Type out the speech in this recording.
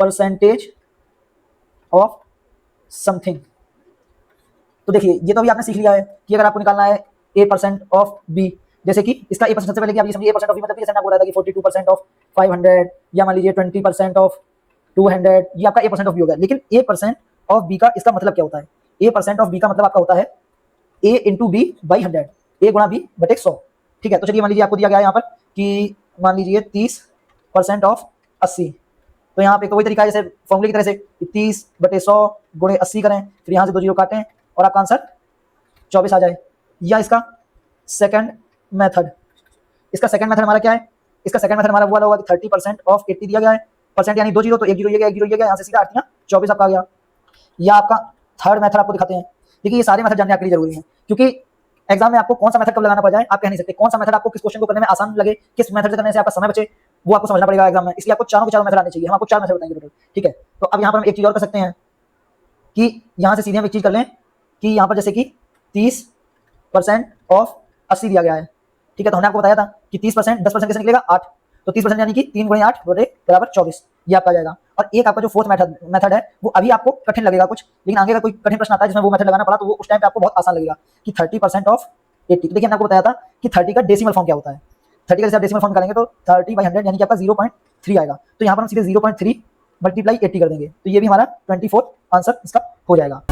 Percentage of something. तो देखिए ये तो अभी आपने सीख लिया है कि अगर आपको निकालना है a% ऑफ b, जैसे कि इसका a% सबसे पहले कि आप ये समझिए a% ऑफ b मतलब जैसे मैं आपको बोला था कि 42% ऑफ 500 या मान लीजिए 20% ऑफ 200, ये आपका a% ऑफ b हो गया। लेकिन a% ऑफ b का इसका मतलब क्या होता है? a% ऑफ b का मतलब आपका होता है a into B by 100, a गुणा b बटे 100। ठीक है, तो चलिए मान लीजिए आपको दिया गया है यहाँ पर कि मान लीजिए 30% ऑफ 80, तो यहाँ पे तो वही तरीका है जैसे फॉर्मूले की तरह से 30 बटे 100 गुणे 80 करें, फिर यहाँ से 2 जीरो काटें और आपका आंसर 24 आ जाए। या इसका सेकंड मेथड, इसका सेकंड मेथड हमारा क्या है? इसका सेकंड मेथड हमारा वो वाला होगा कि 30% ऑफ 80 दिया गया है, परसेंट यानी 2 जीरो, तो 1 जीरो ये गया, 1 जीरो ये गया, यहाँ से सीधा 8 24 आपका आ गया। या आपका थर्ड मेथड आपको दिखाते हैं। देखिए ये सारे मेथड जानने आपके लिए जरूरी है, क्योंकि एग्जाम में आपको कौन सा मेथड कब लगाना पड़ जाए आप कह नहीं सकते। कौन सा मेथड आपको किस क्वेश्चन को करने में आसान लगे, किस मेथड से करने से आपका समय बचे, वो आपको समझना पड़ेगा एग्जाम में। इसलिए आपको चारों के चारों मेथड आने चाहिए। हम आपको 4 मेथड बताएंगे टोटल। ठीक है, तो अब यहाँ पर हम एक चीज और कर सकते हैं कि यहाँ से सीधे हम एक चीज कर लें कि यहाँ पर जैसे कि 30% ऑफ 80 दिया गया है। ठीक है, तो हमने आपको बताया था कि 30% 10% कैसे निकलेगा 8, तो 30% यानी कि 3 गुणे 8 बराबर 24, ये आपका आ जाएगा। और एक आपका जो फोर्थ मेथड है वो अभी आपको कठिन लगेगा कुछ, लेकिन आगे का कोई कठिन प्रश्न आता है जिसमें वो मेथड लगाना पड़ा तो वो उस टाइम पे आपको बहुत आसान लगेगा कि 30% ऑफ 80। देखिए मैंने आपको बताया था कि 30 का डेसिमल फॉर्म क्या होता है। 30 का जैसे आप डेसिमल फॉर्म निकालेंगे तो 30/100 यानी कि आपका 0.3 आएगा। तो यहाँ पर हम सीधे 0.3 मल्टीप्लाई 80 कर देंगे, तो ये भी हमारा 24 आंसर इसका हो जाएगा।